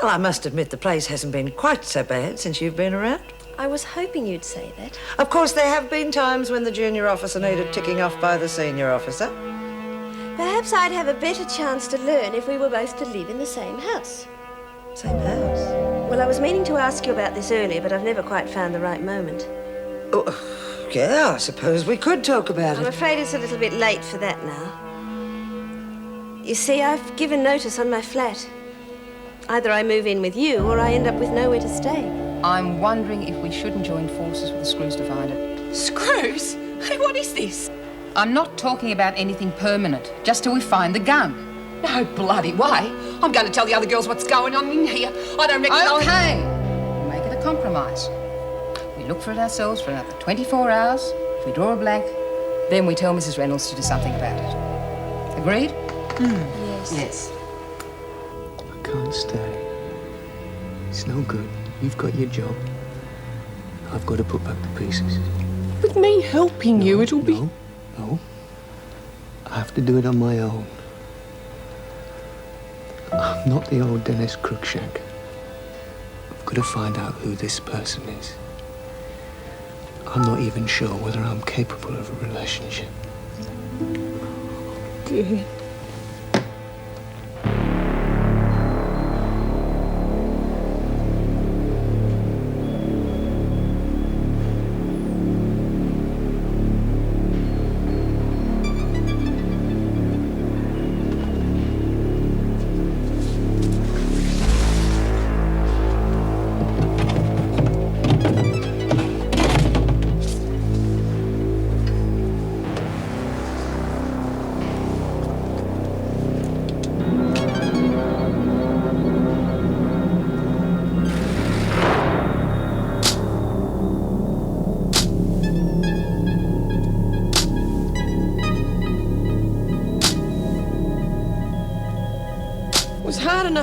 Well, I must admit the place hasn't been quite so bad since you've been around. I was hoping you'd say that. Of course, there have been times when the junior officer needed ticking off by the senior officer. Perhaps I'd have a better chance to learn if we were both to live in the same house. Same house? Well, I was meaning to ask you about this earlier, but I've never quite found the right moment. Oh, yeah, I suppose we could talk about I'm it. afraid it's a little bit late for that now. You see, I've given notice on my flat. Either I move in with you or I end up with nowhere to stay. I'm wondering if we shouldn't join forces with the Screws to find it. Screws? Hey, what is this? I'm not talking about anything permanent, just till we find the gun. No bloody way. I'm going to tell the other girls what's going on in here. I don't reckon Okay. We'll make it a compromise. We look for it ourselves for another 24 hours. If we draw a blank, then we tell Mrs. Reynolds to do something about it. Agreed? Yes. Yes. I can't stay. It's no good. You've got your job. I've got to put back the pieces. With me helping you, it'll be... No. I have to do it on my own. I'm not the old Dennis Cruikshank. I've got to find out who this person is. I'm not even sure whether I'm capable of a relationship. Dear.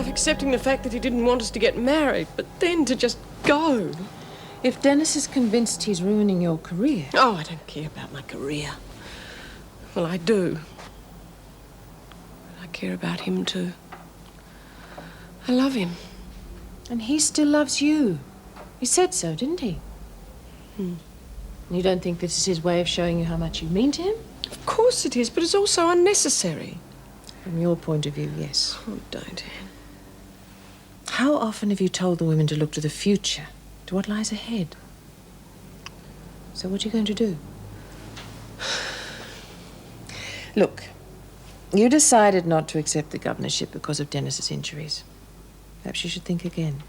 Accepting the fact that he didn't want us to get married, but then to just go. If Dennis is convinced he's ruining your career... Oh, I don't care about my career. Well, I do. I care about him too. I love him. And he still loves you. He said so, didn't he? You don't think this is his way of showing you how much you mean to him? Of course it is, but it's also unnecessary. From your point of view, yes. Oh, don't. How often have you told the women to look to the future, to what lies ahead? So what are you going to do? Look, you decided not to accept the governorship because of Dennis's injuries. Perhaps you should think again.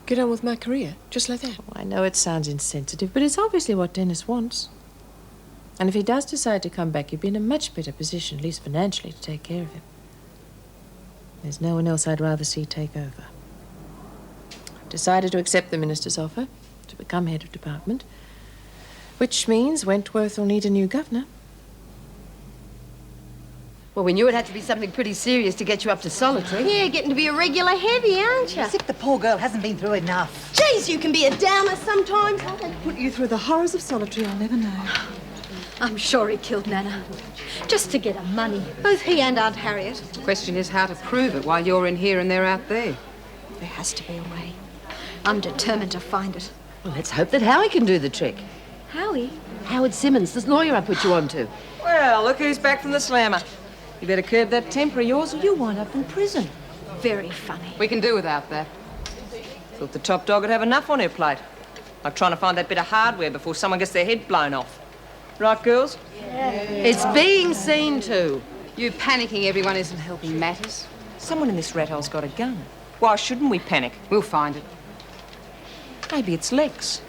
Get on with my career, just like that. I know it sounds insensitive, but it's obviously what Dennis wants. And if he does decide to come back, you'd be in a much better position, at least financially, to take care of him. There's no one else I'd rather see take over. I've decided to accept the minister's offer to become head of department, which means Wentworth will need a new governor. Well, we knew it had to be something pretty serious to get you up to solitary. Yeah, getting to be a regular heavy, aren't you? As if the poor girl hasn't been through enough. Geez, you can be a downer sometimes. Put you through the horrors of solitary, I'll never know. I'm sure he killed Nana. Just to get her money. Both he and Aunt Harriet. The question is how to prove it while you're in here and they're out there. There has to be a way. I'm determined to find it. Well, let's hope that Howie can do the trick. Howie? Howard Simmons, this lawyer I put you on to. Well, look who's back from the slammer. You better curb that temper of yours or you'll wind up in prison. Very funny. We can do without that. Thought the top dog would have enough on her plate. Like trying to find that bit of hardware before someone gets their head blown off. Right, girls? Yeah. It's being seen to. You panicking everyone isn't helping matters. Someone in this rat hole's got a gun. Why shouldn't we panic? We'll find it. Maybe it's Lex.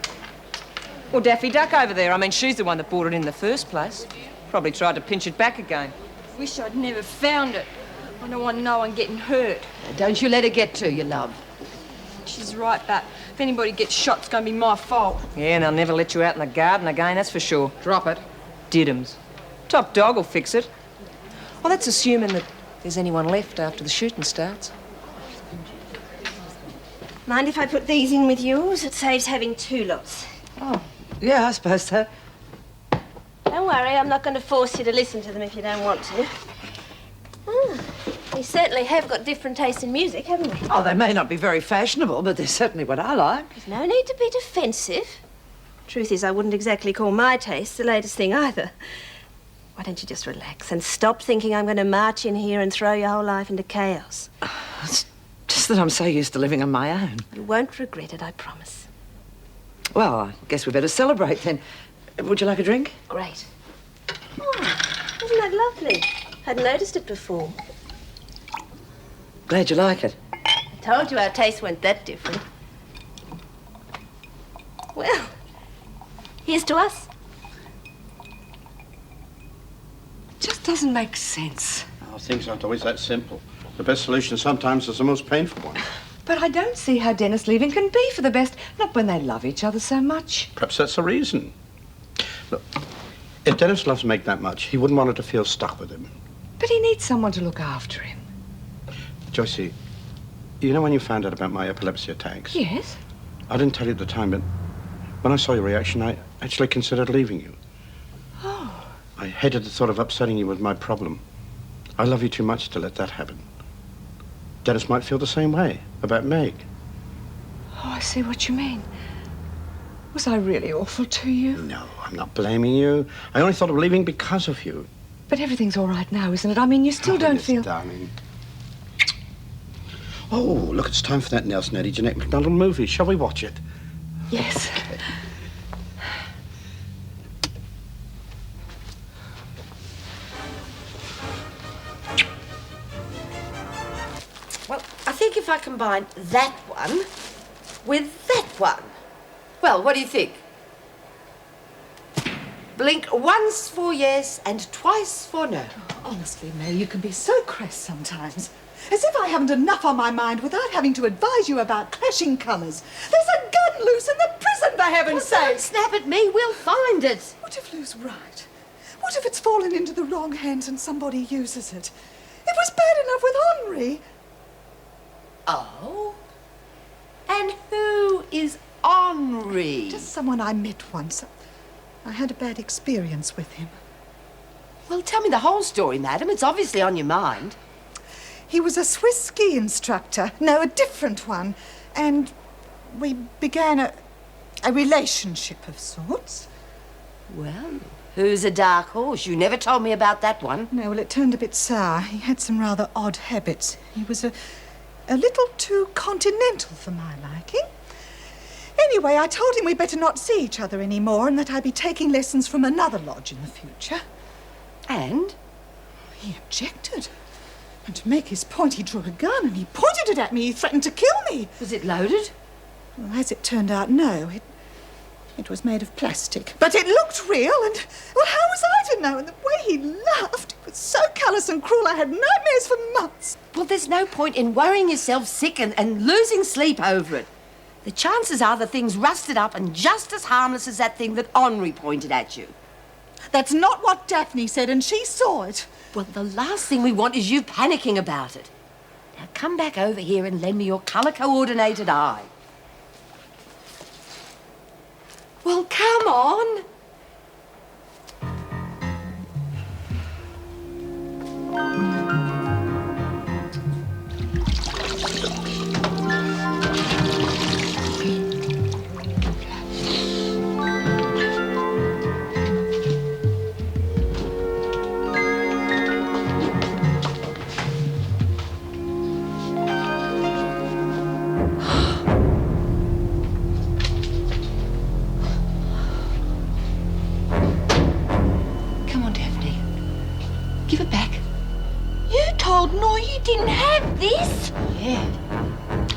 Or Daffy Duck over there. I mean, she's the one that bought it in the first place. Probably tried to pinch it back again. Wish I'd never found it. I don't want no one getting hurt. Don't you let her get to you, love. She's right, but if anybody gets shot, it's going to be my fault. Yeah, and they'll never let you out in the garden again, that's for sure. Drop it. Diddums. Top dog will fix it. Well, that's assuming that there's anyone left after the shooting starts. Mind if I put these in with yours? It saves having two lots. Oh, yeah, I suppose so. Don't worry, I'm not going to force you to listen to them if you don't want to. We certainly have got different tastes in music, haven't we? Oh, they may not be very fashionable, but they're certainly what I like. There's no need to be defensive. Truth is, I wouldn't exactly call my taste the latest thing either. Why don't you just relax and stop thinking I'm going to march in here and throw your whole life into chaos? It's just that I'm so used to living on my own. You won't regret it, I promise. Well, I guess we better celebrate then. Would you like a drink? Great. Oh, isn't that lovely? Hadn't noticed it before. Glad you like it. I told you our tastes weren't that different. Well, here's to us. Just doesn't make sense. Oh, things aren't always that simple. The best solution sometimes is the most painful one. But I don't see how Dennis leaving can be for the best, not when they love each other so much. Perhaps that's the reason. Look, if Dennis loves Meg that much, he wouldn't want her to feel stuck with him. But he needs someone to look after him. Joycey, you know when you found out about my epilepsy attacks? Yes? I didn't tell you at the time, but when I saw your reaction, I actually considered leaving you. Oh. I hated the thought of upsetting you with my problem. I love you too much to let that happen. Dennis might feel the same way about Meg. Oh, I see what you mean. Was I really awful to you? No, I'm not blaming you. I only thought of leaving because of you. But everything's all right now, isn't it? I mean, you still don't feel... Darling. Oh, look, it's time for that Nelson Eddie Jeanette MacDonald movie. Shall we watch it? Yes. Okay. Well, I think if I combine that one with that one. Well, what do you think? Blink once for yes and twice for no. Honestly, May, you can be so crass sometimes. As if I haven't enough on my mind without having to advise you about clashing colours. There's a gun loose in the prison, for heaven's sake! Don't snap at me, we'll find it. What if Lou's right? What if it's fallen into the wrong hands and somebody uses it? It was bad enough with Henri. Oh? And who is Henri? Just someone I met once. I had a bad experience with him. Well, tell me the whole story, madam. It's obviously on your mind. He was a Swiss ski instructor. No, a different one. And we began a relationship of sorts. Well, who's a dark horse? You never told me about that one. No, well, it turned a bit sour. He had some rather odd habits. He was a little too continental for my liking. Anyway, I told him we'd better not see each other anymore and that I'd be taking lessons from another lodge in the future. And? He objected. And to make his point, he drew a gun and he pointed it at me. He threatened to kill me. Was it loaded? Well, as it turned out, no. It was made of plastic. But it looked real, and, well, how was I to know? And the way he laughed, it was so callous and cruel, I had nightmares for months. Well, there's no point in worrying yourself sick and losing sleep over it. The chances are the thing's rusted up and just as harmless as that thing that Henri pointed at you. That's not what Daphne said, and she saw it. Well, the last thing we want is you panicking about it. Now, come back over here and lend me your colour-coordinated eye. Well, come on. Nora, you didn't have this? Yeah.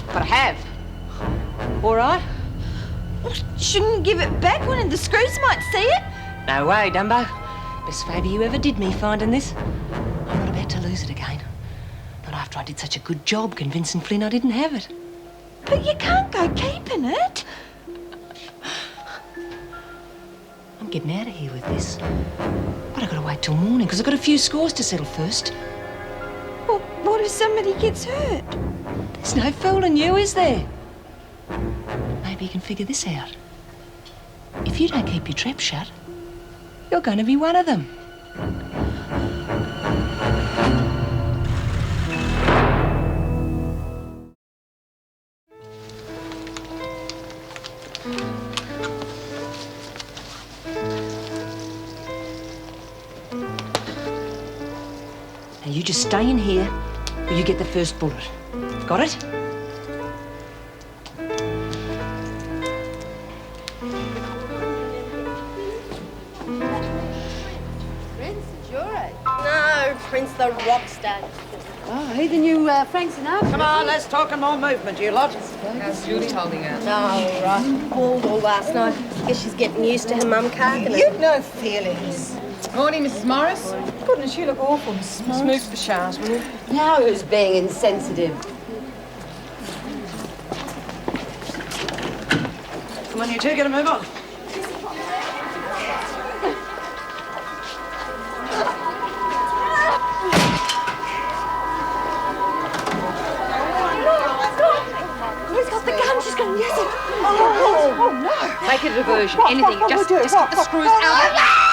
But I have. All right? Well, shouldn't give it back. One of the screws might see it. No way, Dumbo. Best favour you ever did me finding this. I'm not about to lose it again. Not after I did such a good job convincing Flynn I didn't have it. But you can't go keeping it. I'm getting out of here with this. But I've got to wait till morning because I've got a few scores to settle first. Well, what if somebody gets hurt? There's no fooling you, is there? Maybe you can figure this out. If you don't keep your trap shut, you're going to be one of them. you just stay in here or you get the first bullet. Got it? No, Prince the Rockstar. Oh, who the new Frank Sinatra? Come on, let's talk and more movement, you lot. How's Julie holding out? Oh, right. Bawled all last night. Guess she's getting used to her mum carking her. You've no feelings. Morning, Mrs. Morris. Goodness, you look awful, Mrs. Morris. Smooth the showers, will you? Now who's being insensitive? Come on, you two, get a move on. Who's got the gun? She's going to use it. Oh, no. Make it a diversion. Anything. Just get the screws out.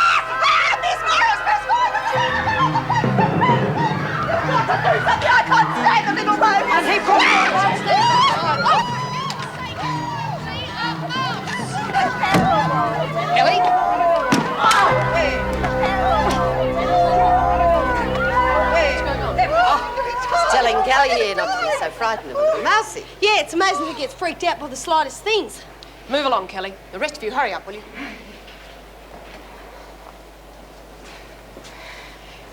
I can't stay the little road. And he Telling Kelly here not to be so frightened of a little mousey. Yeah, it's amazing who gets freaked out by the slightest things. Move along, Kelly. The rest of you, hurry up, will you?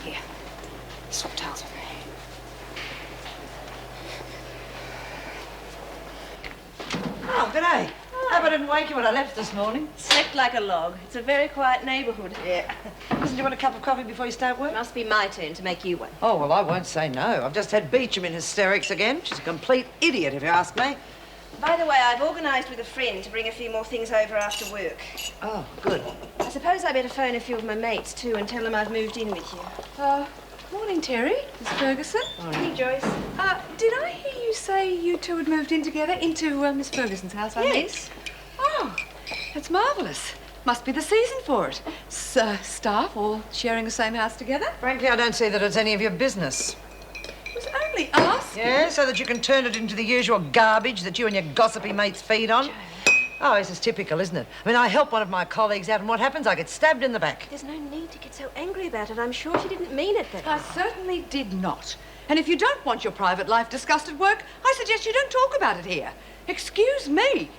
Here. Swap towels with me. Oh, g'day. Hope I didn't wake you when I left this morning. Slept like a log. It's a very quiet neighbourhood. Yeah. Listen, do you want a cup of coffee before you start work? Must be my turn to make you one. Oh, well, I won't say no. I've just had Beecham in hysterics again. She's a complete idiot, if you ask me. By the way, I've organised with a friend to bring a few more things over after work. Oh, good. I suppose I better phone a few of my mates, too, and tell them I've moved in with you. Morning, Terry. Miss Ferguson. Hey, Joyce. Did I hear you say you two had moved in together into Miss Ferguson's house, I mean? Oh, that's marvellous. Must be the season for it. Staff all sharing the same house together? Frankly, I don't see that it's any of your business. It was only us. Yeah, so that you can turn it into the usual garbage that you and your gossipy mates feed on. Oh, this is typical, isn't it? I mean, I help one of my colleagues out, and what happens? I get stabbed in the back. There's no need to get so angry about it. I'm sure she didn't mean it that way. I certainly did not. And if you don't want your private life discussed at work, I suggest you don't talk about it here. Excuse me.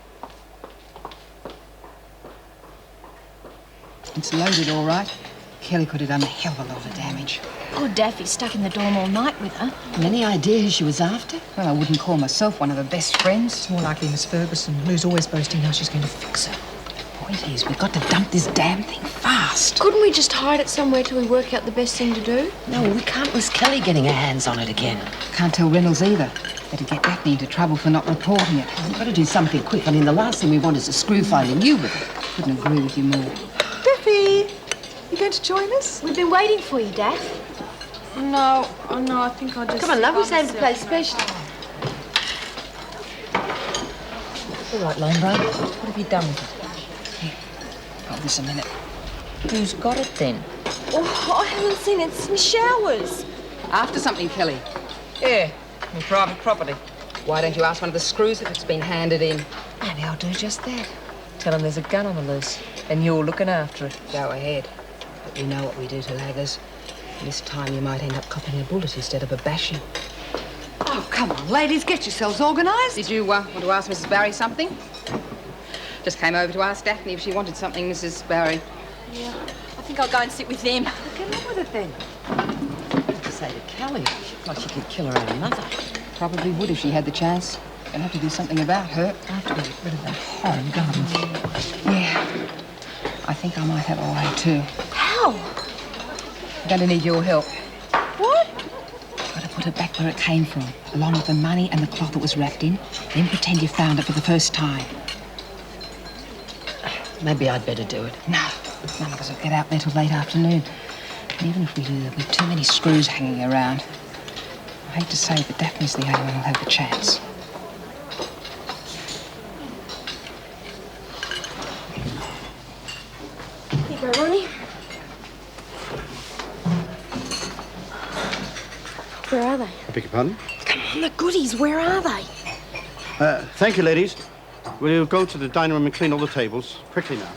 It's loaded, all right. Kelly could have done a hell of a lot of damage. Poor Daffy's stuck in the dorm all night with her. Any idea who she was after? Well, I wouldn't call myself one of her best friends. It's more likely Miss Ferguson, who's always boasting how she's going to fix her. The point is, we've got to dump this damn thing fast. Couldn't we just hide it somewhere till we work out the best thing to do? No, we can't risk Kelly getting her hands on it again. Can't tell Reynolds either. Better get Daphne into trouble for not reporting it. We've got to do something quick. I mean, the last thing we want is a screw finding you with it. Couldn't agree with you more. Daffy, you going to join us? We've been waiting for you, Daff. No, oh no, I think I'll just... Come on, love, we saved the place special. All right, Lone Brother. What have you done with it? Here, hold this a minute. Who's got it then? Oh, I haven't seen it since showers. After something, Kelly. Yeah. Your private property. Why don't you ask one of the screws if it's been handed in? Maybe I'll do just that. Tell them there's a gun on the loose, and you're looking after it. Go ahead. But you know what we do to laggers. This time you might end up copping a bullet instead of a bashing. Oh, come on, ladies, get yourselves organised. Did you want to ask Mrs. Barry something? Just came over to ask Daphne if she wanted something, Mrs. Barry. Yeah, I think I'll go and sit with them. Get on with it then. What to say to Kelly? Like she could kill her own mother. Probably would if she had the chance. You'll have to do something about her. I have to get rid of that horrid gun. Yeah. I think I might have a way too. How? I'm going to need your help. What? Got to put it back where it came from, along with the money and the cloth it was wrapped in. Then pretend you found it for the first time. Maybe I'd better do it. No, none of us will get out there till late afternoon. And even if we do, there'll be too many screws hanging around. I hate to say it, but Daphne's the only one who'll have the chance. Here you go, Ronnie. Where are they? I beg your pardon? Come on, the goodies, where are they? Thank you, ladies. We'll go to the dining room and clean all the tables. Quickly now.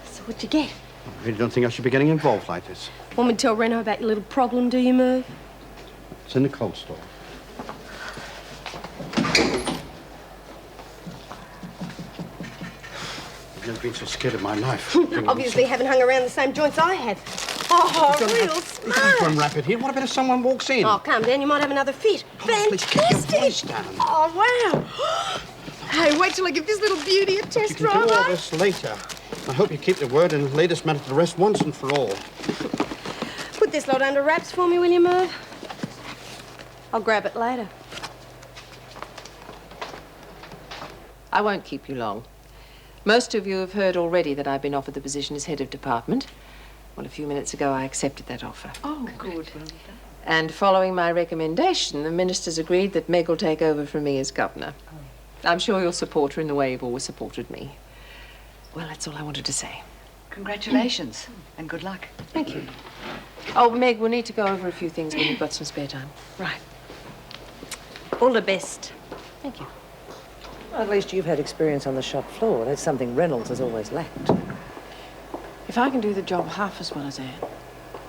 So what'd you get? I really don't think I should be getting involved like this. Want me to tell Reno about your little problem, do you, Merv? It's in the cold store. I've never been so scared in my life. Obviously haven't hung around the same joints I have. Oh, real You smart. can unwrap it here. What about if someone walks in? Oh, calm down. You might have another fit. Please keep your voice Fantastic. down. Oh, wow. Hey, wait till I give this little beauty a You test can drive. do all this later. I hope you keep the word and lay this matter to rest once and for all. Put this lot under wraps for me, will you, Merv? I'll grab it later. I won't keep you long. Most of you have heard already that I've been offered the position as head of department. Well, a few minutes ago, I accepted that offer. Oh, good. And following my recommendation, the ministers agreed that Meg will take over from me as governor. I'm sure you'll support her in the way you've always supported me. Well, that's all I wanted to say. Congratulations and good luck. Thank you. Oh, Meg, we'll need to go over a few things when you've got some spare time. Right. All the best. Thank you. Well, at least you've had experience on the shop floor. That's something Reynolds has always lacked. If I can do the job half as well as Anne,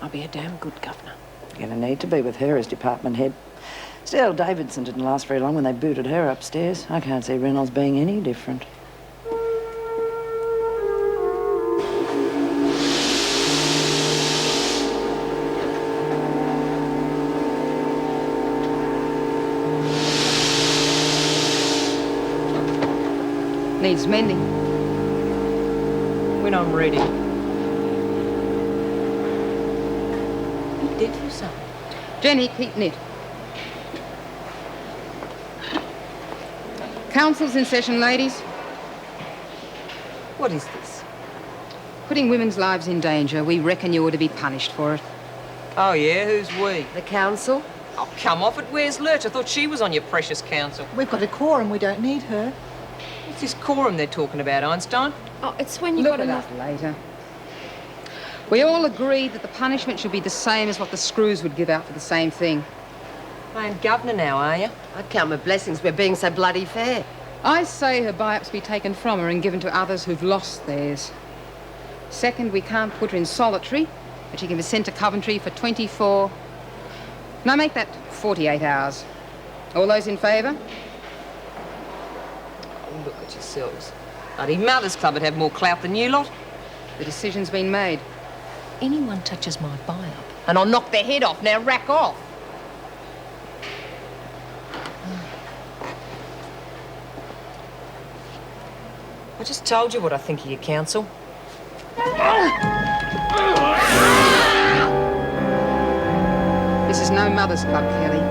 I'll be a damn good governor. You're going to need to be with her as department head. Still, Davidson didn't last very long when they booted her upstairs. I can't see Reynolds being any different. Needs mending. When I'm ready. You did for some. Jenny, keep knit. Council's in session, ladies. What is this? Putting women's lives in danger. We reckon you ought to be punished for it. Oh, yeah? Who's we? The council? Oh, come off it. Where's Lurch? I thought she was on your precious council. We've got a quorum. We don't need her. What's this quorum they're talking about, Einstein? Oh, it's when you've Look got it enough. up later. We all agreed that the punishment should be the same as what the screws would give out for the same thing. Playing governor now, are you? I count my blessings we're being so bloody fair. I say her buy-ups be taken from her and given to others who've lost theirs. Second, we can't put her in solitary, but she can be sent to Coventry for 24... No, make that 48 hours. All those in favour? Oh, look at yourselves. Bloody Mothers Club would have more clout than you lot. The decision's been made. Anyone touches my buy-up, and I'll knock their head off. Now, rack off. I just told you what I think of your council. This is no Mothers Club, Kelly.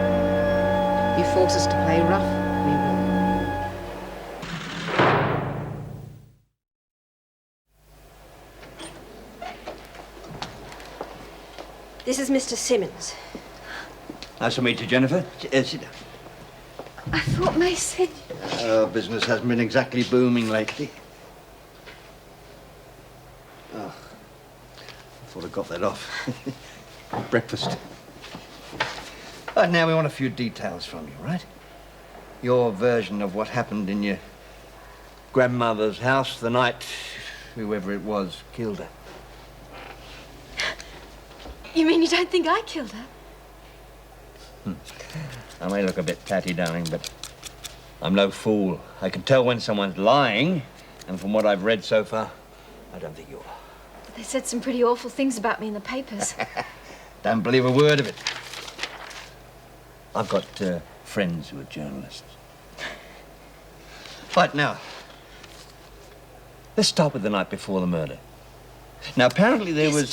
You force us to play rough, we will. This is Mr. Simmons. Nice to meet you, Jennifer. Sit down. I thought May said... Business hasn't been exactly booming lately. Oh, I thought I got that off. Breakfast. Right, now we want a few details from you, right? Your version of what happened in your grandmother's house the night whoever it was killed her. You mean you don't think I killed her? I may look a bit tatty, darling, but I'm no fool. I can tell when someone's lying, and from what I've read so far, I don't think you are. They said some pretty awful things about me in the papers. Don't believe a word of it. I've got friends who are journalists. Right, now, let's start with the night before the murder. Now, apparently there was...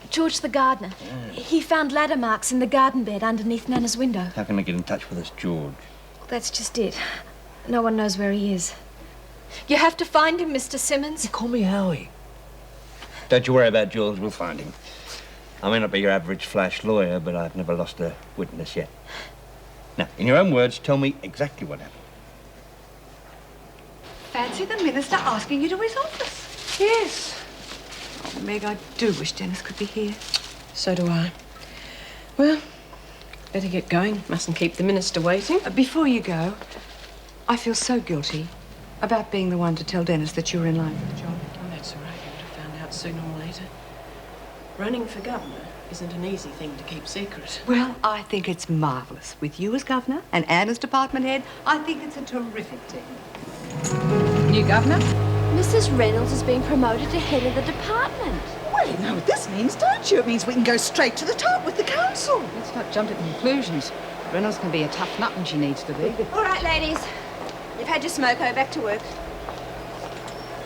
George the gardener. He found ladder marks in the garden bed underneath Nana's window. How can I get in touch with this George? That's just it. No one knows where he is. You have to find him, Mr. Simmons. You call me Howie. Don't you worry about George, we'll find him. I may not be your average flash lawyer, but I've never lost a witness yet. Now, in your own words, tell me exactly what happened. Fancy the minister asking you to his office. Yes. Oh, Meg, I do wish Dennis could be here. So do I. Well, better get going. Mustn't keep the minister waiting. Before you go, I feel so guilty about being the one to tell Dennis that you were in line with John. Oh, that's all right. He would have found out sooner or later. Running for governor isn't an easy thing to keep secret. Well, I think it's marvellous. With you as governor and Anne as department head, I think it's a terrific team. New governor? Mrs. Reynolds has been promoted to head of the department. Well, you know what this means, don't you? It means we can go straight to the top with the council. Let's not jump to conclusions. Reynolds can be a tough nut when she needs to be. All right, ladies. You've had your smoko, back to work.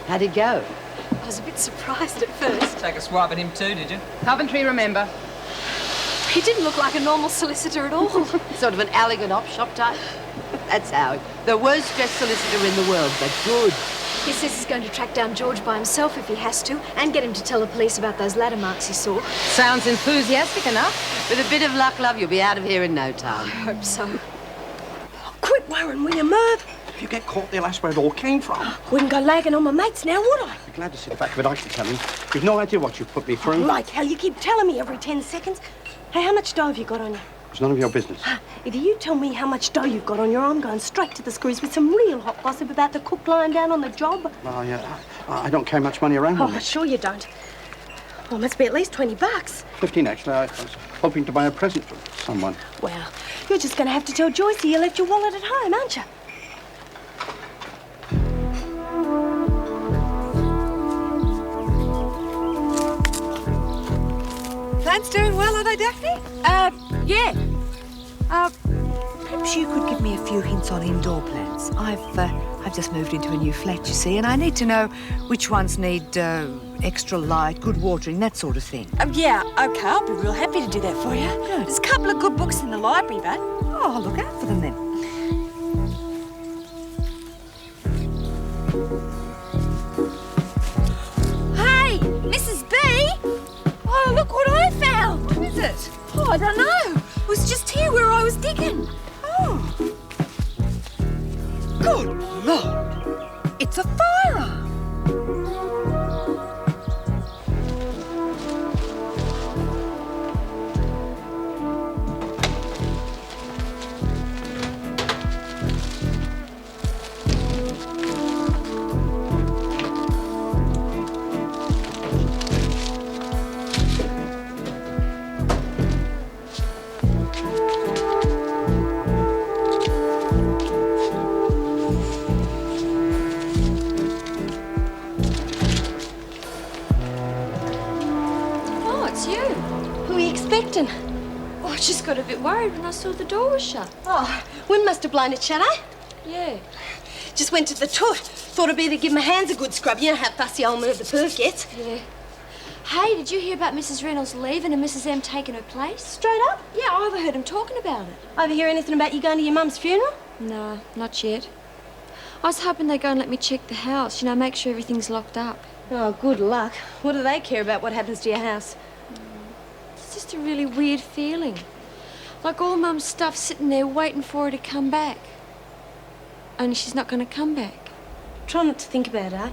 How'd it go? I was a bit surprised at first. Take a swipe at him too, did you? Coventry, remember. He didn't look like a normal solicitor at all. Sort of an elegant op-shop type. That's how. The worst dressed solicitor in the world, but good. He says he's going to track down George by himself if he has to, and get him to tell the police about those ladder marks he saw. Sounds enthusiastic enough. With a bit of luck, love, you'll be out of here in no time. I hope so. Quit worrying, will you, Merv? If you get caught, they'll ask where it all came from. Wouldn't go lagging on my mates now, would I? Be glad to see the back of it, I can tell him. You've no idea what you've put me through. Like hell, you keep telling me every 10 seconds. Hey, how much dough have you got on you? It's none of your business. If you tell me how much dough you've got on you, I'm going straight to the screws with some real hot gossip about the cook lying down on the job. Well, yeah, I don't carry much money around with me. Sure you don't. Well, it must be at least 20 bucks. 15, actually. I was hoping to buy a present for someone. Well, you're just going to have to tell Joyce you left your wallet at home, aren't you? Plans doing well, are they, Daphne? Yeah. Perhaps you could give me a few hints on indoor plants. I've just moved into a new flat, you see, and I need to know which ones need extra light, good watering, that sort of thing. Yeah, OK, I'll be real happy to do that for you. Good. There's a couple of good books in the library, but... Oh, I'll look out for them then. Hey, Mrs. B! Oh, look what I found! What is it? Oh, I don't know. It was just here where I was digging. Oh. Good Lord. It's a firearm. Oh, I just got a bit worried when I saw the door was shut. Oh, wind must have blown it shut, eh? Yeah. Just went to the toot. Thought it'd be to give my hands a good scrub. You know how fussy old Merv the perk gets. Yeah. Hey, did you hear about Mrs. Reynolds leaving and Mrs. M taking her place? Straight up? Yeah, I overheard him talking about it. Overhear anything about you going to your mum's funeral? No, not yet. I was hoping they'd go and let me check the house, make sure everything's locked up. Oh, good luck. What do they care about what happens to your house? It's just a really weird feeling. Like all Mum's stuff sitting there waiting for her to come back. Only she's not going to come back. Try not to think about it, eh?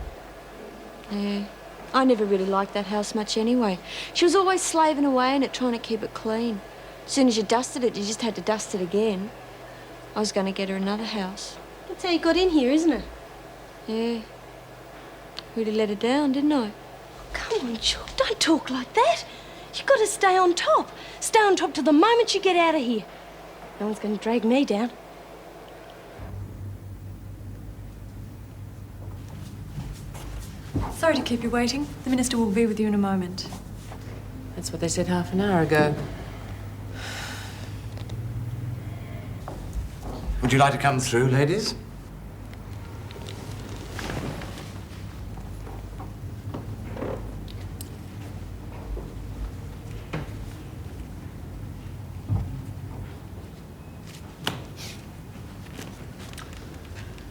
Yeah. I never really liked that house much anyway. She was always slaving away in it, trying to keep it clean. As soon as you dusted it, you just had to dust it again. I was going to get her another house. That's how you got in here, isn't it? Yeah. Really let her down, didn't I? Come on, Joan, don't talk like that. You've got to stay on top. Stay on top till the moment you get out of here. No one's going to drag me down. Sorry to keep you waiting. The Minister will be with you in a moment. That's what they said half an hour ago. Would you like to come through, ladies?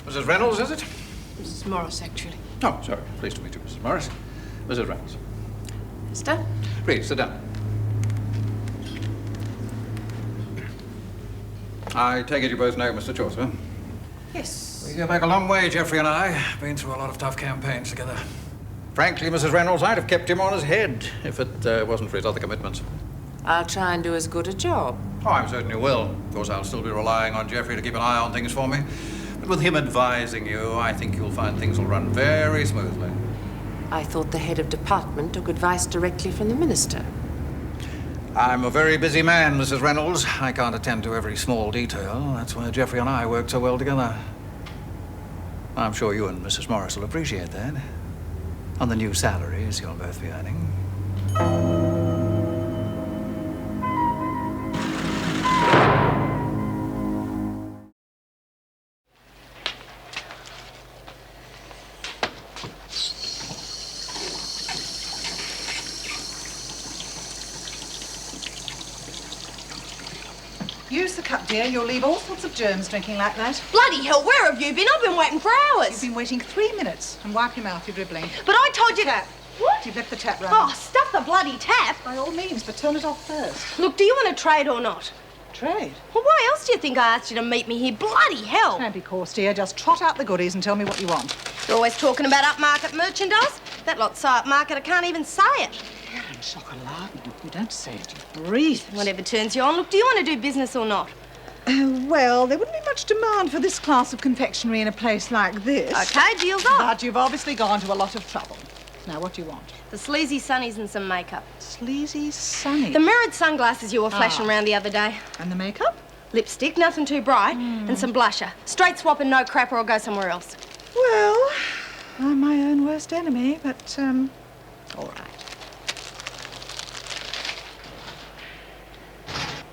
Mrs. Reynolds, is it? Mrs. Morris, actually. Oh, sorry. Pleased to meet you, Mrs. Morris. Mrs. Reynolds. Mister? Please, sit down. I take it you both know Mr. Chaucer? Yes. We go back a long way, Geoffrey and I. Been through a lot of tough campaigns together. Frankly, Mrs. Reynolds, I'd have kept him on his head if it wasn't for his other commitments. I'll try and do as good a job. Oh, I'm certain you will. Of course, I'll still be relying on Geoffrey to keep an eye on things for me. But with him advising you, I think you'll find things will run very smoothly. I thought the head of department took advice directly from the minister. I'm a very busy man, Mrs. Reynolds. I can't attend to every small detail. That's why Geoffrey and I work so well together. I'm sure you and Mrs. Morris will appreciate that. On the new salaries you'll both be earning. Use the cup, dear. You'll leave all sorts of germs drinking like that. Bloody hell, where have you been? I've been waiting for hours. You've been waiting 3 minutes. And wipe your mouth, you're dribbling. But I told you... Tap. What? You've left the tap running. Oh, stuff the bloody tap. By all means, but turn it off first. Look, do you want to trade or not? Trade? Well, why else do you think I asked you to meet me here? Bloody hell. Don't be coarse, dear. Just trot out the goodies and tell me what you want. You're always talking about upmarket merchandise. That lot's so upmarket I can't even say it. Chocolate. You don't say it. You breathe. Whatever turns you on. Look, do you want to do business or not? Well, there wouldn't be much demand for this class of confectionery in a place like this. OK, deal's up. But you've obviously gone to a lot of trouble. Now, what do you want? The sleazy sunnies and some makeup. Sleazy sunnies? The mirrored sunglasses you were flashing around the other day. And the makeup? Lipstick, nothing too bright, and some blusher. Straight swap and no crap or I'll go somewhere else. Well, I'm my own worst enemy, but, all right.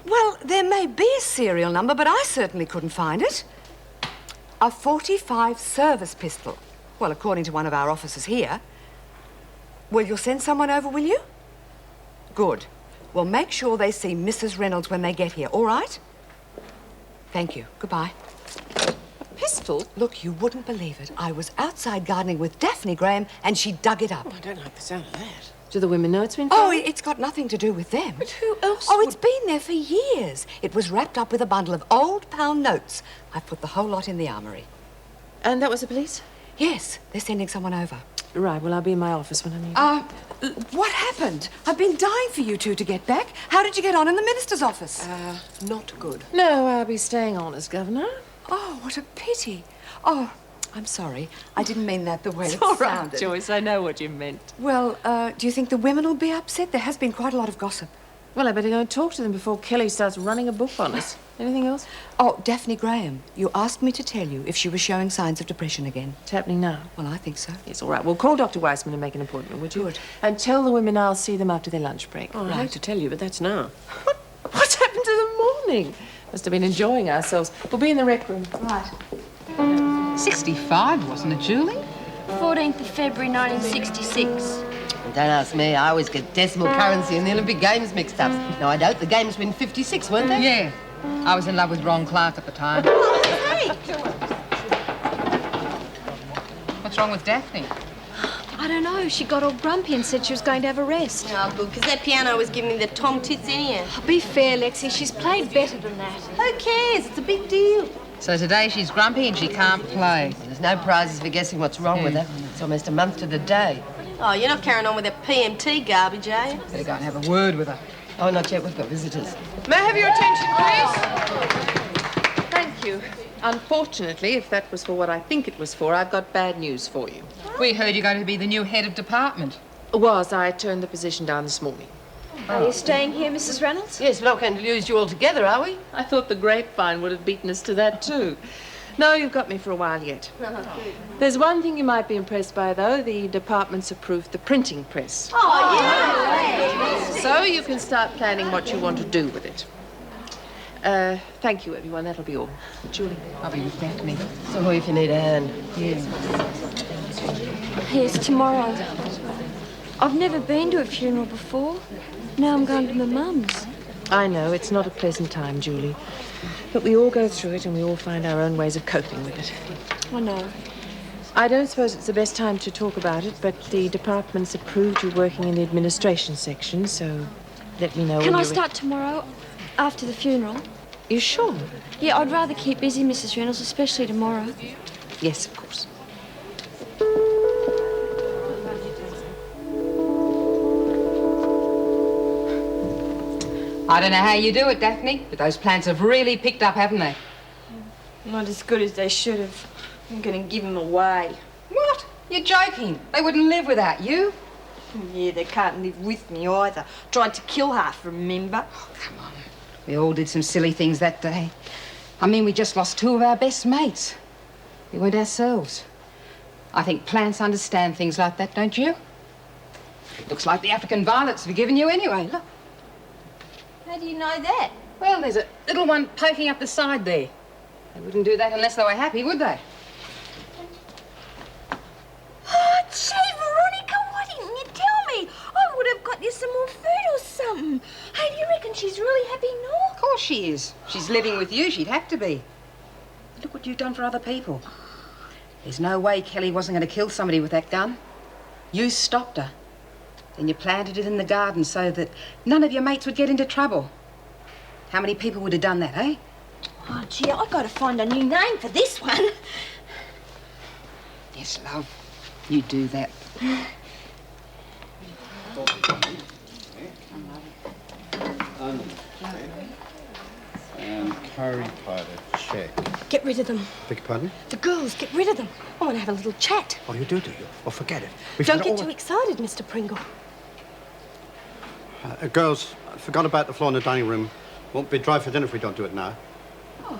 Well, there may be a serial number, but I certainly couldn't find it. A .45 service pistol. Well, according to one of our officers here. Well, you'll send someone over, will you? Good. Well, make sure they see Mrs. Reynolds when they get here, all right? Thank you. Goodbye. A pistol? Look, you wouldn't believe it. I was outside gardening with Daphne Graham, and she dug it up. Oh, I don't like the sound of that. Do the women know it's been Oh, found? it's got nothing to do with them. But who else It's been there for years. It was wrapped up with a bundle of old pound notes. I've put the whole lot in the armoury. And that was the police? Yes, they're sending someone over. Right, well, I'll be in my office when I need What happened? I've been dying for you two to get back. How did you get on in the minister's office? Not good. No, I'll be staying on as governor. Oh, what a pity. Oh, I'm sorry. I didn't mean that the way It's it all right, sounded. Joyce, I know what you meant. Well, do you think the women will be upset? There has been quite a lot of gossip. Well, I better go and talk to them before Kelly starts running a book on us. Anything else? Oh, Daphne Graham. You asked me to tell you if she was showing signs of depression again. It's happening now. Well, I think so. Yes, all right. Well, call Dr. Weissman and make an appointment, would you? Good. And tell the women I'll see them after their lunch break. Oh, I hate to tell you, but that's now. What's happened to the morning? Must have been enjoying ourselves. We'll be in the rec room. Right. 65, wasn't it, Julie? 14th of February, 1966. Don't ask me. I always get decimal currency and the Olympic Games mixed up. No, I don't. The Games were in 56, weren't they? Yeah. I was in love with Ron Clark at the time. Hey! What's wrong with Daphne? I don't know. She got all grumpy and said she was going to have a rest. Oh, good, because that piano was giving me the tom tits anyhow. Be fair, Lexie. She's played better than that. Who cares? It's a big deal. So today she's grumpy and she can't play. There's no prizes for guessing what's wrong with her. It's almost a month to the day. Oh, you're not carrying on with that PMT garbage, are you? Better go and have a word with her. Oh, not yet. We've got visitors. May I have your attention, please? Thank you. Unfortunately, if that was for what I think it was for, I've got bad news for you. We heard you're going to be the new head of department. I turned the position down this morning. Are you staying here, Mrs. Reynolds? Yes, we're not going to lose you altogether, are we? I thought the grapevine would have beaten us to that, too. No, you've got me for a while yet. There's one thing you might be impressed by, though. The department's approved the printing press. Oh, yeah! So you can start planning what you want to do with it. Thank you, everyone. That'll be all. Julie. I'll be with Daphne. So if you need a hand. Yes. Yes, tomorrow. I've never been to a funeral before. Now I'm going to my mum's. I know, it's not a pleasant time, Julie. But we all go through it and we all find our own ways of coping with it. I know. I don't suppose it's the best time to talk about it, but the department's approved you working in the administration section, so let me know when Can I you're start tomorrow, after the funeral? You sure? Yeah, I'd rather keep busy, Mrs. Reynolds, especially tomorrow. Yes, of course. I don't know how you do it, Daphne, but those plants have really picked up, haven't they? Not as good as they should have. I'm going to give them away. What? You're joking. They wouldn't live without you. Yeah, they can't live with me either. Tried to kill half, remember? Oh, come on. We all did some silly things that day. I mean, we just lost 2 of our best mates. We weren't ourselves. I think plants understand things like that, don't you? Looks like the African violets have given you anyway, look. How do you know that? Well, there's a little one poking up the side there. They wouldn't do that unless they were happy, would they? Oh, gee, Veronica, why didn't you tell me? I would have got you some more food or something. Hey, do you reckon she's really happy, Nora? Of course she is. She's living with you. She'd have to be. Look what you've done for other people. There's no way Kelly wasn't going to kill somebody with that gun. You stopped her. Then you planted it in the garden so that none of your mates would get into trouble. How many people would have done that, eh? Oh, gee, I've got to find a new name for this one. Yes, love. You do that. And curry powder, check. Get rid of them. Beg your pardon? The girls, get rid of them. I want to have a little chat. Oh, you do you? Oh, forget it. Don't get too excited, Mr. Pringle. Girls, I forgot about the floor in the dining room. Won't be dry for dinner if we don't do it now. Oh,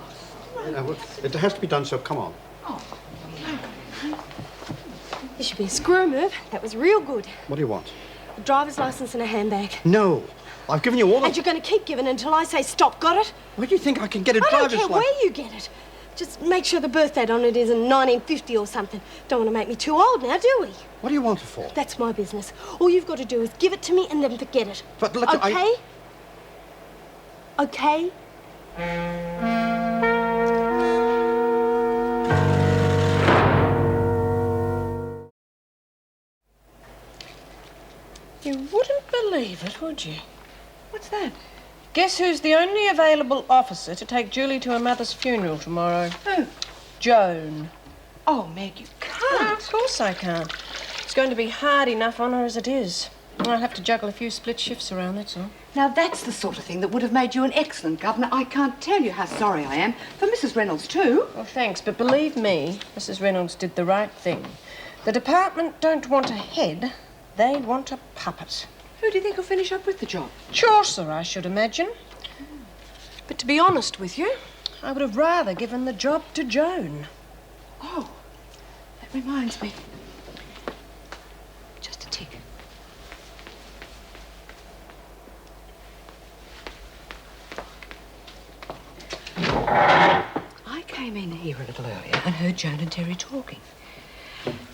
Well, it has to be done, so come on. This should be a screw move. That was real good. What do you want? A driver's license and a handbag. No. I've given you all of... And you're going to keep giving until I say stop, got it? Where do you think I can get a I driver's don't care license? where you get it. Just make sure the birth date on it is in 1950 or something. Don't want to make me too old now, do we? What do you want it for? That's my business. All you've got to do is give it to me and then forget it. But look, okay? Okay? You wouldn't believe it, would you? What's that? Guess who's the only available officer to take Julie to her mother's funeral tomorrow? Who? Joan. Oh, Meg, you can't. No, of course I can't. It's going to be hard enough on her as it is. I'll have to juggle a few split shifts around, that's all. Now, that's the sort of thing that would have made you an excellent governor. I can't tell you how sorry I am. For Mrs. Reynolds, too. Well, thanks, but believe me, Mrs. Reynolds did the right thing. The department don't want a head, they want a puppet. Who do you think will finish up with the job? Chaucer, I should imagine. But to be honest with you, I would have rather given the job to Joan. Oh, that reminds me. Just a tick. I came in here a little earlier and heard Joan and Terry talking.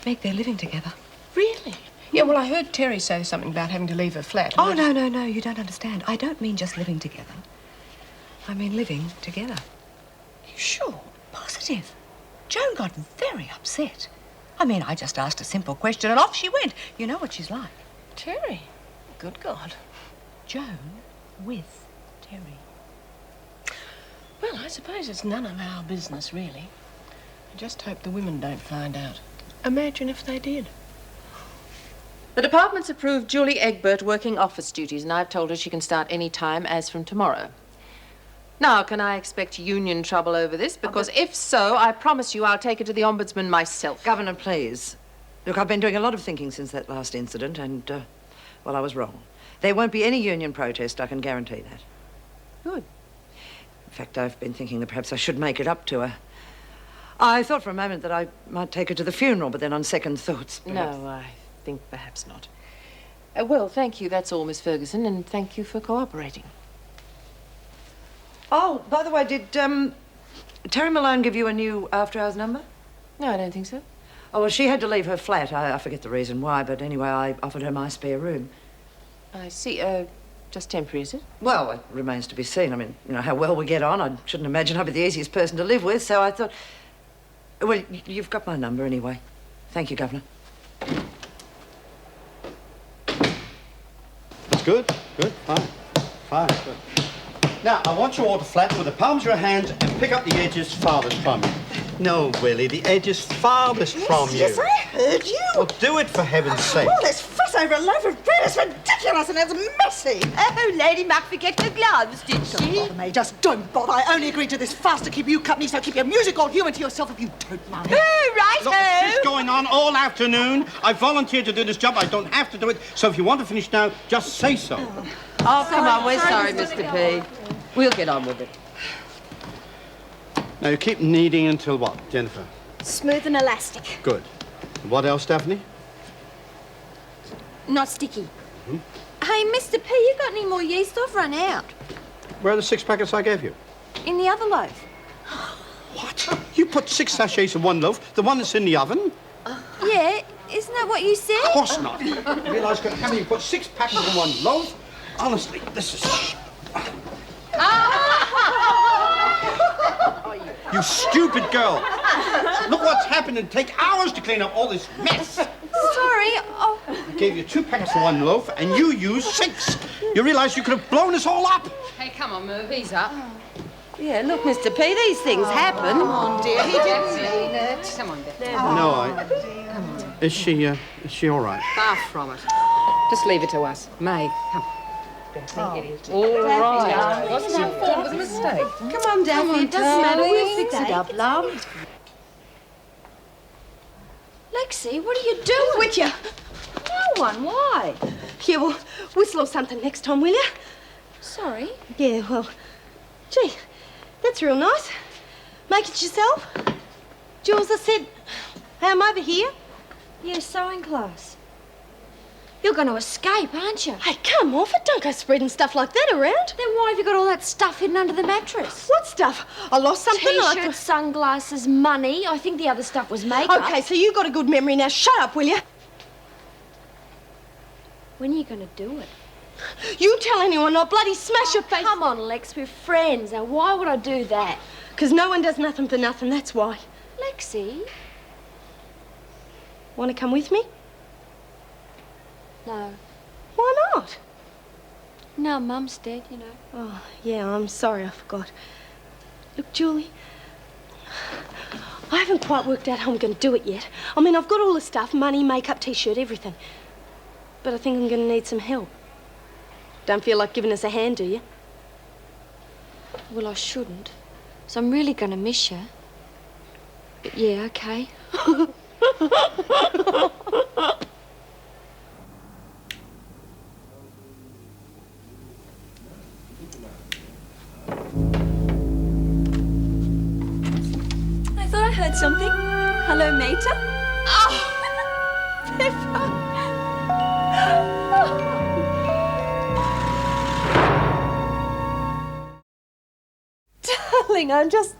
Meg, they're living together. Really? Yeah, well, I heard Terry say something about having to leave her flat. Oh, no, you don't understand. I don't mean just living together. I mean living together. You sure? Positive. Joan got very upset. I mean, I just asked a simple question and off she went. You know what she's like. Terry? Good God. Joan with Terry. Well, I suppose it's none of our business, really. I just hope the women don't find out. Imagine if they did. The department's approved Julie Egbert working office duties, and I've told her she can start any time as from tomorrow. Now, can I expect union trouble over this? Because if so, I promise you I'll take her to the Ombudsman myself. Governor, please. Look, I've been doing a lot of thinking since that last incident, and, well, I was wrong. There won't be any union protest, I can guarantee that. Good. In fact, I've been thinking that perhaps I should make it up to her. I thought for a moment that I might take her to the funeral, but then on second thoughts, perhaps... No, I think perhaps not. Well, thank you, that's all, Miss Ferguson, and thank you for cooperating. Oh, by the way, did Terry Malone give you a new after-hours number? No, I don't think so. Oh, well, she had to leave her flat. I forget the reason why, but anyway, I offered her my spare room. I see. Just temporary, is it? Well, it remains to be seen. I mean, you know, how well we get on. I shouldn't imagine I'd be the easiest person to live with, so I thought... Well, you've got my number anyway. Thank you, Governor. That's good. Good. Fine. Good. Now, I want you all to flatten with the palms of your hands and pick up the edges farthest from you. No, Willie, the edges farthest from you. Yes, I heard you. Well, do it for heaven's sake. Well, let's fuss over a loaf of bread. It's ridiculous and it's messy. Oh, Lady Mac forget her gloves, did she? Don't bother, May. Just don't bother. I only agreed to this fast to keep you company, so keep your musical humour to yourself if you don't mind. Oh, right. Look, this is going on all afternoon. I volunteered to do this job. I don't have to do it. So if you want to finish now, just say so. Oh, come on. We're sorry, Mr. P. We'll get on with it. Now, you keep kneading until what, Jennifer? Smooth and elastic. Good. What else, Daphne? Not sticky. Hey, Mr. P, you got any more yeast? I've run out. Where are the 6 packets I gave you? In the other loaf. What? You put 6 sachets in one loaf, the one that's in the oven? Yeah, isn't that what you said? Of course not. You realise how you put 6 packets in one loaf? Honestly, this is... You stupid girl! Look what's happened. It'd take hours to clean up all this mess. Sorry. Oh. I gave you 2 packets in one loaf, and you used 6. You realise you could have blown us all up. Hey, come on, Merv, ease up. Yeah, look, Mr. P, these things happen. Come on, dear. He didn't mean it. Come on, Beth. No, Is she all right? Far from it. Just leave it to us. May, come. All right. Wasn't your fault. It was a mistake. Come on, Daphne. It doesn't matter. We'll fix it up, love. Lexie, what are you doing? With you. No one. Why? Yeah, well, whistle or something next time, will you? Sorry. Yeah, well, gee, that's real nice. Make it yourself. Jules, I said, hey, I'm over here. Yeah, sewing class. You're going to escape, aren't you? Hey, come off it. Don't go spreading stuff like that around. Then why have you got all that stuff hidden under the mattress? What stuff? I lost something. T-shirts, sunglasses, money. I think the other stuff was makeup. Okay, so you got a good memory now. Shut up, will you? When are you going to do it? You tell anyone, I'll bloody smash your face. Come on, Lex, we're friends. Now, why would I do that? Because no one does nothing for nothing, that's why. Lexie? Want to come with me? No. Why not? No, Mum's dead, you know. Oh, yeah, I'm sorry, I forgot. Look, Julie, I haven't quite worked out how I'm going to do it yet. I mean, I've got all the stuff, money, makeup, T-shirt, everything. But I think I'm going to need some help. Don't feel like giving us a hand, do you? Well, I shouldn't. So I'm really going to miss you. But yeah, okay. I thought I heard something. Hello, Mater. Oh, Pippa. Darling, I'm just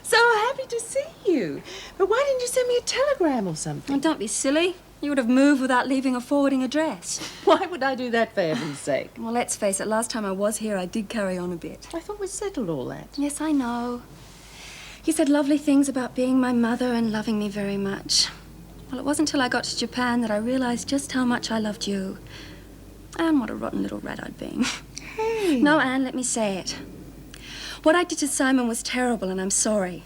so happy to see you. But why didn't you send me a telegram or something? Oh, don't be silly. You would have moved without leaving a forwarding address. Why would I do that, for heaven's sake? Well, let's face it, last time I was here, I did carry on a bit. I thought we settled all that. Yes, I know. You said lovely things about being my mother and loving me very much. Well, it wasn't until I got to Japan that I realised just how much I loved you. And what a rotten little rat I'd been. Hey. No, Anne, let me say it. What I did to Simon was terrible, and I'm sorry.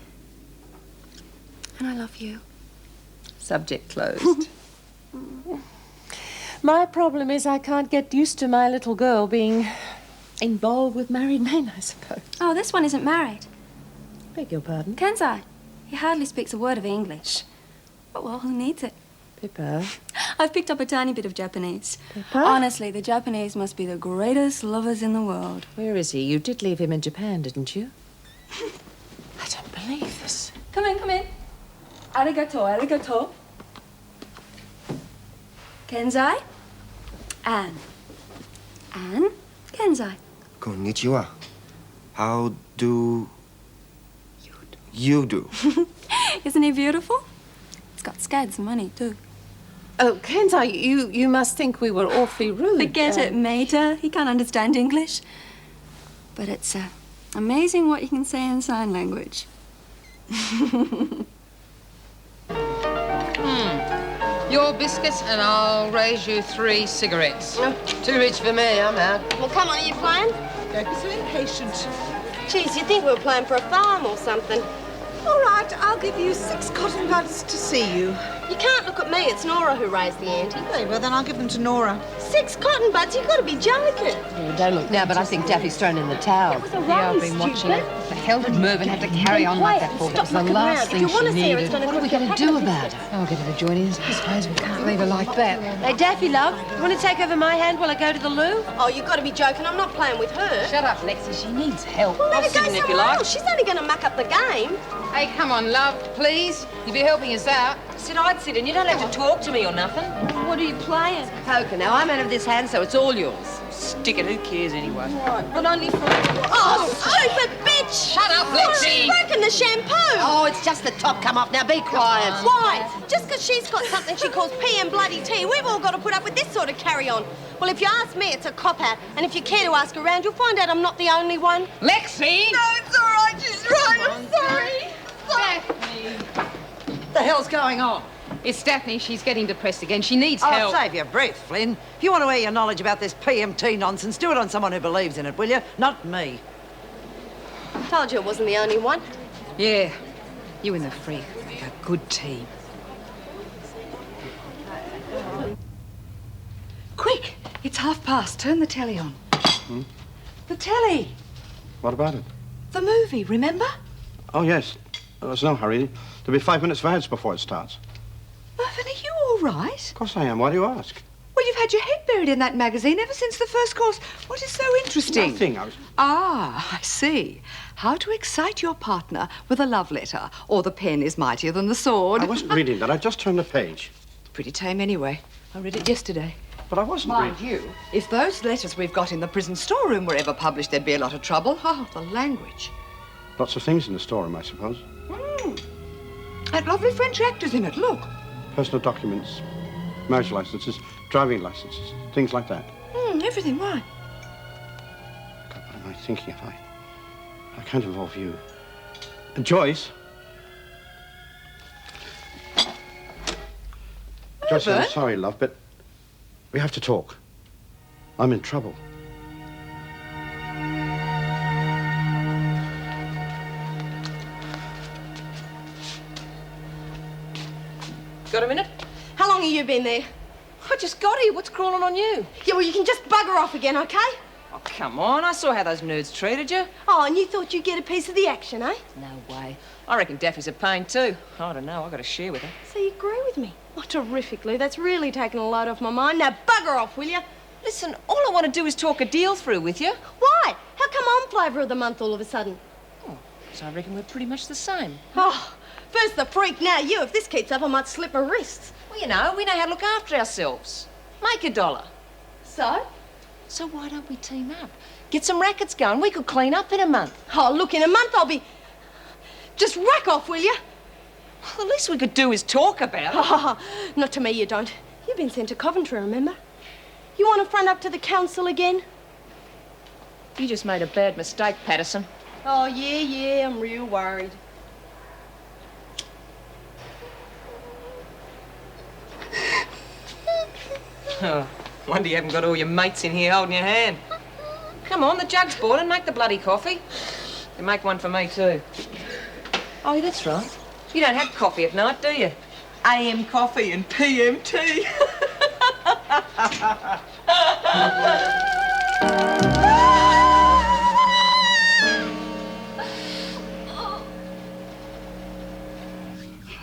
And I love you. Subject closed. My problem is I can't get used to my little girl being involved with married men, I suppose. Oh, this one isn't married. Beg your pardon? Kenzai. He hardly speaks a word of English. But, well, who needs it? Pippa. I've picked up a tiny bit of Japanese. Pippa? Honestly, the Japanese must be the greatest lovers in the world. Where is he? You did leave him in Japan, didn't you? I don't believe this. Come in, come in. Arigato, arigato. Kenzai. Anne. Anne. Kenzai. Konnichiwa. How do you do? Isn't he beautiful? He's got scads and money, too. Oh, Kenzai, you must think we were awfully rude. Forget it, Mater. He can't understand English. But it's amazing what you can say in sign language. Your biscuits, and I'll raise you 3 cigarettes. Too rich for me, I'm out. Well, come on, are you playing? Don't be so impatient. Geez, you'd think we were playing for a farm or something. All right, I'll give you 6 cotton buds to see you. You can't look at me. It's Nora who raised the ante. Hey, well, then I'll give them to Nora. 6 cotton buds? You've got to be joking. Oh, don't look now, but I think Daffy's thrown in the towel. It was a Yeah, I've run, been watching it. stupid. The hell did Mervyn have to carry on like that for? It was the last thing she needed. What are we going to do about her? I'll get her to join in. I suppose we can't leave her like that. Hey, Daffy, love, you want to take over my hand while I go to the loo? Oh, you've got to be joking. I'm not playing with her. Shut up, Lexie. She needs help. Well, let I'll her sit go in if you somewhere like. else. She's only going to muck up the game. Hey, come on, love, please. You'll be helping us out. Said I'd sit in. You don't have to talk to me or nothing. What are you playing? Poker. Now, I'm out of this hand, so it's all yours. Stick it. Who cares anyway? Right, but only for... Oh, stupid bitch! Shut up, Lexie! She's broken the shampoo! Oh, it's just the top come off. Now, be quiet. Why? Just because she's got something she calls pee and bloody tea, we've all got to put up with this sort of carry-on. Well, if you ask me, it's a cop-out. And if you care to ask around, you'll find out I'm not the only one. Lexie! No, it's all right. She's right. I'm sorry. Daphne! What the hell's going on? It's Daphne. She's getting depressed again. She needs Oh, help. save your breath, Flynn. If you want to air your knowledge about this PMT nonsense, do it on someone who believes in it, will you? Not me. Told you it wasn't the only one. Yeah. You and the freak make a good team. Quick, it's past. Turn the telly on. The telly. What about it? The movie, remember? Oh, yes. There's no hurry. There'll be 5 minutes of ads before it starts. Mervyn, are you all right? Of course I am. Why do you ask? Well, you've had your head buried in that magazine ever since the first course. What is so interesting? Nothing. I was... Ah, I see. How to excite your partner with a love letter, or the pen is mightier than the sword. I wasn't reading that. I just turned the page. Pretty tame anyway. I read it yesterday. But I wasn't Mind reading. you, if those letters we've got in the prison storeroom were ever published, there'd be a lot of trouble. Oh, the language. Lots of things in the storeroom, I suppose. That lovely French actor's in it, look. Personal documents, marriage licenses, driving licenses, things like that. Everything, why? God, what am I thinking if I can't involve you. And Joyce. Joyce, I'm Egbert? sorry, love, but we have to talk. I'm in trouble. Got a minute? How long have you been there? I just got here. What's crawling on you? Yeah, well, you can just bugger off again, OK? Oh, come on. I saw how those nerds treated you. Oh, and you thought you'd get a piece of the action, eh? No way. I reckon Daffy's a pain too. I don't know. I've got to share with her. So you agree with me? Oh, terrifically. That's really taken a load off my mind. Now, bugger off, will you? Listen, all I want to do is talk a deal through with you. Why? How come I'm flavour of the month all of a sudden? Oh, so I reckon we're pretty much the same. Oh, first the freak, now you. If this keeps up, I might slip my wrists. Well, you know, we know how to look after ourselves. Make $1. So? So why don't we team up? Get some rackets going. We could clean up in a month. Oh, look, in a month I'll be... Just rack off, will you? Well, the least we could do is talk about it. Oh, not to me, you don't. You've been sent to Coventry, remember? You want to front up to the council again? You just made a bad mistake, Patterson. Oh, yeah, I'm real worried. Oh, wonder you haven't got all your mates in here holding your hand. Come on, the jug's boiling. Make the bloody coffee. You make one for me, too. Oh, yeah, that's right. You don't have coffee at night, do you? AM coffee and PM tea.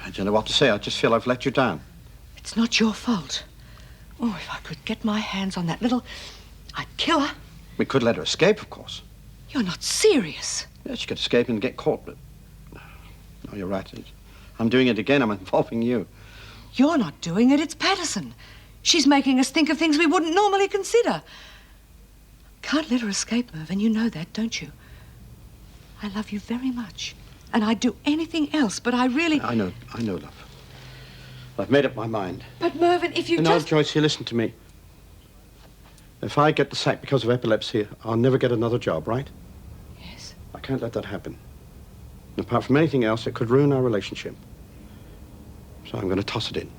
I don't know what to say. I just feel I've let you down. It's not your fault. Oh, if I could get my hands on that little... I'd kill her. We could let her escape, of course. You're not serious. Yeah, she could escape and get caught, but... No, you're right. I'm doing it again. I'm involving you. You're not doing it, it's Patterson. She's making us think of things we wouldn't normally consider. Can't let her escape, Mervyn. You know that, don't you? I love you very much. And I'd do anything else, but I really... I know, love. I've made up my mind. But, Mervyn, if you No, just... Joyce, you listen to me. If I get the sack because of epilepsy, I'll never get another job, right? Yes. I can't let that happen. And apart from anything else, it could ruin our relationship. So I'm going to toss it in.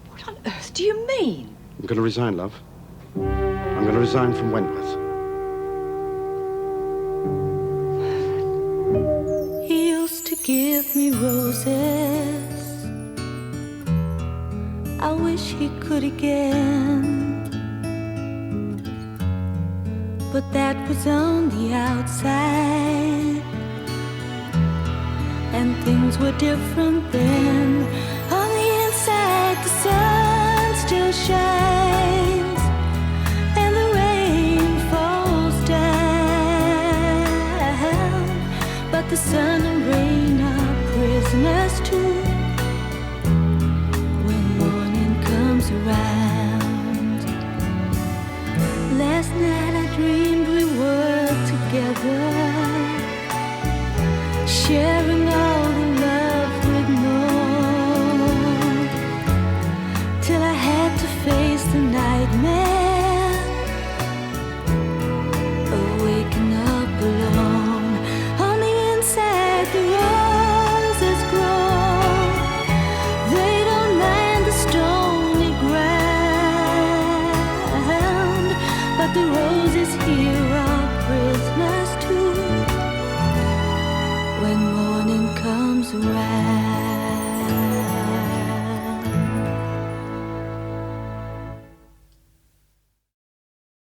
What on earth do you mean? I'm going to resign, love. I'm going to resign from Wentworth. He used to give me roses I wish he could again. But that was on the outside, and things were different then. On the inside, the sun still shines, and the rain falls down, but the sun